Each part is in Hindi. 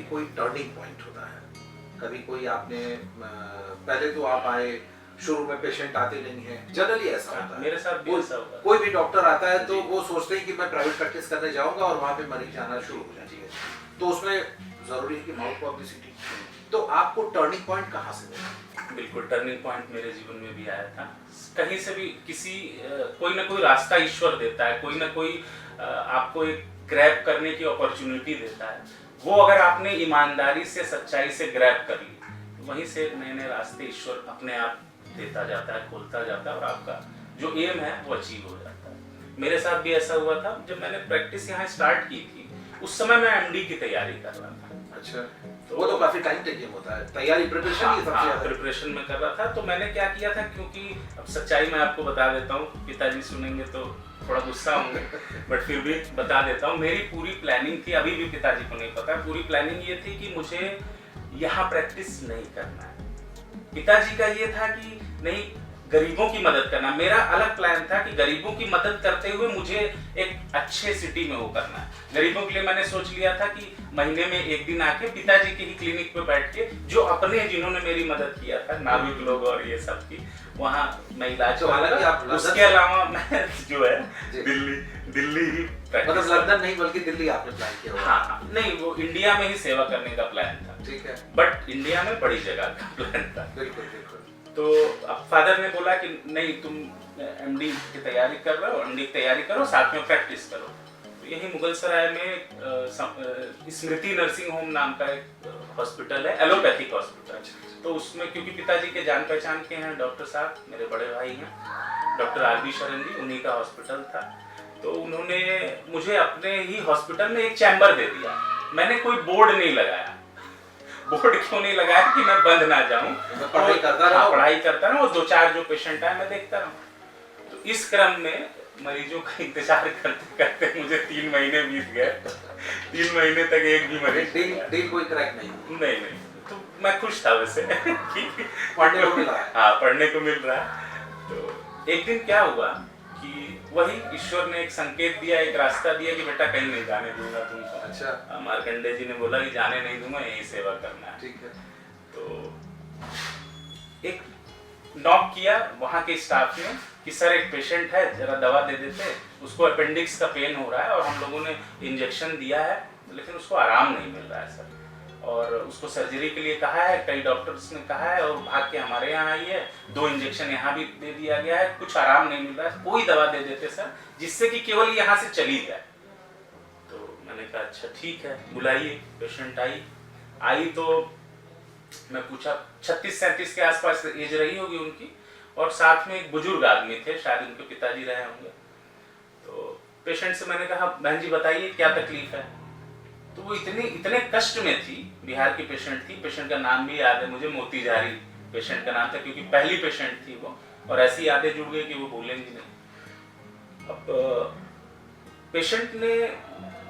कभी कोई टर्निंग पॉइंट होता है, कभी कोई आपने पहले तो आप आए, शुरू में पेशेंट आते नहीं है, जनरली ऐसा होता है, मेरे साथ भी ऐसा होता है। कोई भी डॉक्टर आता है तो वो सोचते हैं कि मैं प्राइवेट प्रैक्टिस करने जाऊंगा और वहाँ पे मरीज आना शुरू हो जाती है, तो उसमें जरूरी है कि माउथ पब्लिसिटी। तो आपको टर्निंग पॉइंट कहाँ से मिला? बिल्कुल, टर्निंग पॉइंट मेरे जीवन में भी आया था। कहीं से भी किसी कोई ना कोई रास्ता ईश्वर देता है, कोई ना कोई आपको एक ग्रैब करने की अपॉर्चुनिटी देता है। वो अगर आपने ईमानदारी से, सच्चाई से ग्रैब कर ली, तो वहीं से नए नए रास्ते ईश्वर अपने आप देता जाता है, खोलता जाता है और आपका जो एम है वो अचीव हो जाता है। मेरे साथ भी ऐसा हुआ था। जब मैंने प्रैक्टिस यहाँ स्टार्ट की थी, उस समय मैं एमडी की तैयारी कर रहा था। अच्छा, तो वो तो काफी टाइम टेकिंग होता है, तैयारी प्रिपरेशन ही सबसे ज्यादा प्रिपरेशन में कर रहा था। तो मैंने क्या किया था, क्योंकि अब सच्चाई मैं आपको बता देता हूँ, पिताजी सुनेंगे तो थोड़ा गुस्सा होंगे, बट फिर भी बता देता हूँ। मेरी पूरी प्लानिंग थी, अभी भी पिताजी को नहीं पता, पूरी प्लानिंग ये थी कि मुझे यहाँ प्रैक्टिस नहीं करना है। पिताजी का ये था कि नहीं, गरीबों की मदद करना। मेरा अलग प्लान था कि गरीबों की मदद करते हुए मुझे एक अच्छे सिटी में वो करना है। गरीबों के लिए मैंने सोच लिया था कि महीने में एक दिन आके पिताजी के ही क्लिनिक पे बैठ के, जो अपने जिन्होंने मेरी मदद किया था, नाविक लोग और ये सब की, वहाँ मैं इलाज करूंगा। उसके अलावा मैं जो है दिल्ली ही मतलब लंदन नहीं बल्कि दिल्ली आपने प्लान किया? हाँ, नहीं, वो इंडिया में ही सेवा करने का प्लान था। ठीक है, बट इंडिया में बड़ी जगह का प्लान था। बिल्कुल बिल्कुल। तो अब फादर ने बोला कि नहीं, तुम एमडी की तैयारी कर रहे हो, एमडी की तैयारी करो, साथ में प्रैक्टिस करो। तो यही मुगलसराय में स्मृति नर्सिंग होम नाम का एक हॉस्पिटल है, एलोपैथिक हॉस्पिटल। तो उसमें क्योंकि पिताजी के जान पहचान के हैं डॉक्टर साहब, मेरे बड़े भाई हैं डॉक्टर आर.बी. शरण जी, उन्हीं का हॉस्पिटल था। तो उन्होंने मुझे अपने ही हॉस्पिटल में एक चैम्बर दे दिया। मैंने कोई बोर्ड नहीं लगाया। बोर्ड क्यों नहीं लगाया कि मैं बंद ना जाऊं, पढ़ाई करता रहा, और 2-4 जो पेशेंट आए मैं देखता रहूं। तो इस क्रम में मरीजों का इंतजार करते करते मुझे 3 महीने बीत गए। 3 महीने तक एक भी मरीज डील कोई क्रैक नहीं। तो मैं खुश था वैसे पढ़ने को मिल रहा है। हाँ, पढ़ने को मिल रहा है। तो एक दिन क्या हुआ कि वही ईश्वर ने एक संकेत दिया, एक रास्ता दिया कि बेटा कहीं नहीं जाने दूंगा तुमको। अच्छा, मार्कंडे जी ने बोला कि जाने नहीं दूंगा, यही सेवा करना है। ठीक है। तो एक नॉक किया वहाँ के स्टाफ ने कि सर एक पेशेंट है, जरा दवा दे देते, उसको अपेंडिक्स का पेन हो रहा है और हम लोगों ने इंजेक्शन दिया है लेकिन उसको आराम नहीं मिल रहा है सर, और उसको सर्जरी के लिए कहा है, कई डॉक्टर्स ने कहा है, और भाग के हमारे यहाँ आई है, 2 इंजेक्शन यहाँ भी दे दिया गया है, कुछ आराम नहीं मिल रहा है, कोई दवा दे देते सर जिससे कि केवल यहाँ से चली जाए। तो मैंने कहा अच्छा ठीक है, बुलाइए। पेशेंट आई तो मैं पूछा, 36-37 के आसपास एज रही होगी उनकी, और साथ में एक बुजुर्ग आदमी थे, शायद उनके पिताजी रहे होंगे। तो पेशेंट से मैंने कहा बहन जी बताइए क्या तकलीफ है। तो वो इतने कष्ट में थी, बिहार की पेशेंट थी, पेशेंट का नाम भी याद है मुझे, मोती झारी पेशेंट का नाम था, क्योंकि पहली पेशेंट थी वो, और ऐसी यादें जुड़ गई कि वो भूलेंगी नहीं। अब पेशेंट ने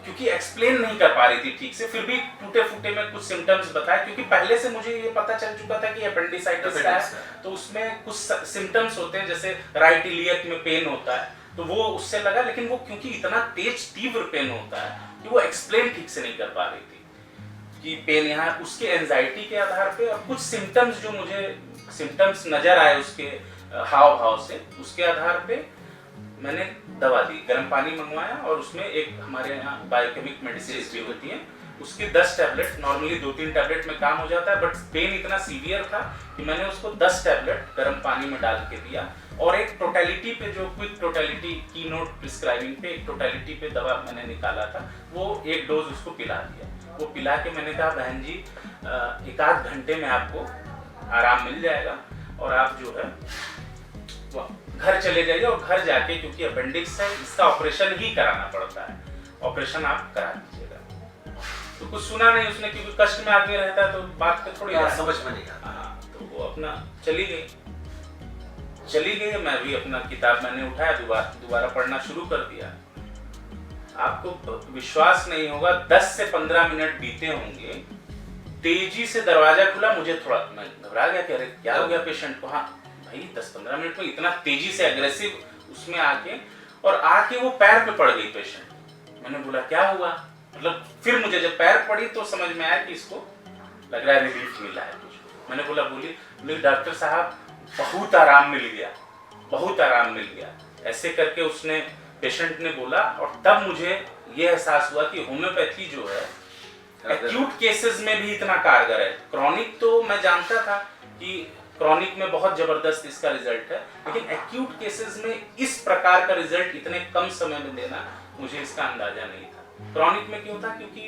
क्योंकि एक्सप्लेन नहीं कर पा रही थी ठीक से, फिर भी टूटे फूटे में कुछ सिम्टम्स बताए, क्योंकि पहले से मुझे ये पता चल चुका था कि अपेंडिसाइटिस है, तो उसमें कुछ सिम्टम्स होते हैं, जैसे राइट इलियक में पेन होता है, तो वो उससे लगा, लेकिन वो क्योंकि इतना तेज तीव्र पेन होता है कि वो एक्सप्लेन ठीक से नहीं कर पा रही थी कि पेन यहाँ, उसके एंजाइटी के आधार पे और कुछ सिम्टम्स जो मुझे सिम्टम्स नजर आए उसके हाव भाव से, उसके आधार पे मैंने दवा दी, गर्म पानी मंगवाया, और उसमें एक हमारे यहाँ बायोकेमिक मेडिसिन भी होती है, उसकी 10 टैबलेट, नॉर्मली 2-3 टैबलेट में काम हो जाता है, बट पेन इतना सीवियर था कि मैंने उसको 10 टैबलेट गर्म पानी में डाल के दिया, और एक टोटलिटी पे, जो क्विक टोटलिटी कीनोट प्रिस्क्राइबिंग पे एक टोटलिटी पे दवा मैंने निकाला था, वो एक डोज उसको पिला दिया। वो पिला के मैंने कहा बहन जी 1-8 घंटे में आपको आराम मिल जाएगा और आप जो है घर चले जाइए, और घर जाके, क्योंकि अपेंडिक्स है इसका ऑपरेशन ही कराना पड़ता है, ऑपरेशन आप करा दीजिएगा। तो कुछ सुना नहीं उसने, क्योंकि कष्ट में आदमी रहता है तो बात को थोड़ी समझ में नहीं आता। तो वो अपना चली गई। मैं भी अपना किताब मैंने उठाया, दोबारा पढ़ना शुरू कर दिया। आपको विश्वास नहीं होगा, 10 से 15 मिनट बीते होंगे, तेजी से दरवाजा खुला, मुझे थोड़ा, मैं घबरा गया कि अरे क्या हो गया पेशेंट को। हाँ भाई, 10-15 मिनट में इतना तेजी से अग्रेसिव उसमें आके, और आके वो पैर पे पड़ गई पेशेंट। मैंने बोला क्या हुआ, मतलब फिर मुझे जब पैर पड़ी तो समझ में आया कि इसको लग रहा है रिलीफ मिला है कुछ। मैंने बोले डॉक्टर साहब बहुत आराम मिल गया, बहुत आराम मिल गया। ऐसे करके उसने, पेशेंट ने बोला, और तब मुझे ये एहसास हुआ कि होम्योपैथी जो है एक्यूट केसेस में भी इतना कारगर है। क्रॉनिक तो मैं जानता था कि क्रॉनिक में बहुत जबरदस्त इसका रिजल्ट है, लेकिन एक्यूट केसेस में इस प्रकार का रिजल्ट इतने कम समय में देना, मुझे इसका अंदाजा नहीं था। क्रॉनिक में क्यों था? क्योंकि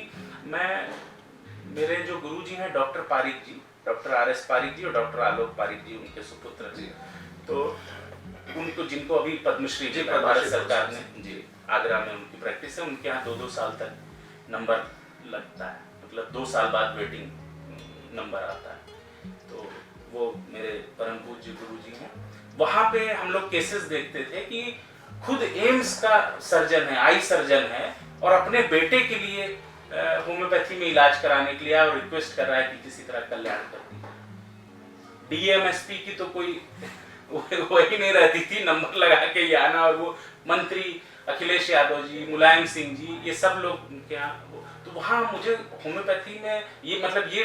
मेरे जो गुरुजी हैं डॉक्टर पारिक जी, डॉक्टर आर.एस. पारिक जी और डॉक्टर आलोक पारिक जी, उनके सुपुत्र जी, तो उनको, जिनको अभी पद्मश्री जी भारत सरकार ने, जी आगरा में उनकी प्रैक्टिस है, उनके यहाँ 2-2 साल तक नंबर लगता है, मतलब 2 साल बाद वेटिंग नंबर आता है। तो वो मेरे परम पूज्य गुरु जी हैं। वहाँ पे हम लोग केसेस देखते थे कि खुद एम्स का सर्जन है, आई सर्जन है, और अपने बेटे के लिए होम्योपैथी में इलाज कराने के लिए और रिक्वेस्ट कर रहा है कि किसी तरह कल्याण कर दिया। डीएमएसपी की तो कोई वही नहीं रहती थी, नंबर लगा के ये आना, और वो मंत्री अखिलेश यादव जी, मुलायम सिंह जी, ये सब लोग उनके यहाँ। तो वहाँ मुझे होम्योपैथी में ये, मतलब ये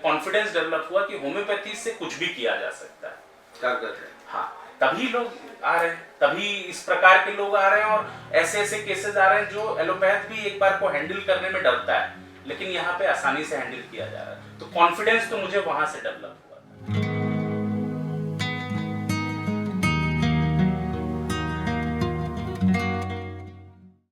कॉन्फिडेंस डेवलप हुआ कि होम्योपैथी से कुछ भी किया जा सकता है, कारगर है। हाँ, तभी लोग आ रहे हैं, तभी इस प्रकार के लोग आ रहे हैं, और ऐसे ऐसे केसेस आ रहे हैं जो एलोपैथ भी एक बार को हैंडल करने में डरता है, लेकिन यहाँ पे आसानी से हैंडल किया जा रहा है। तो कॉन्फिडेंस तो मुझे वहाँ से डेवलप हुआ था।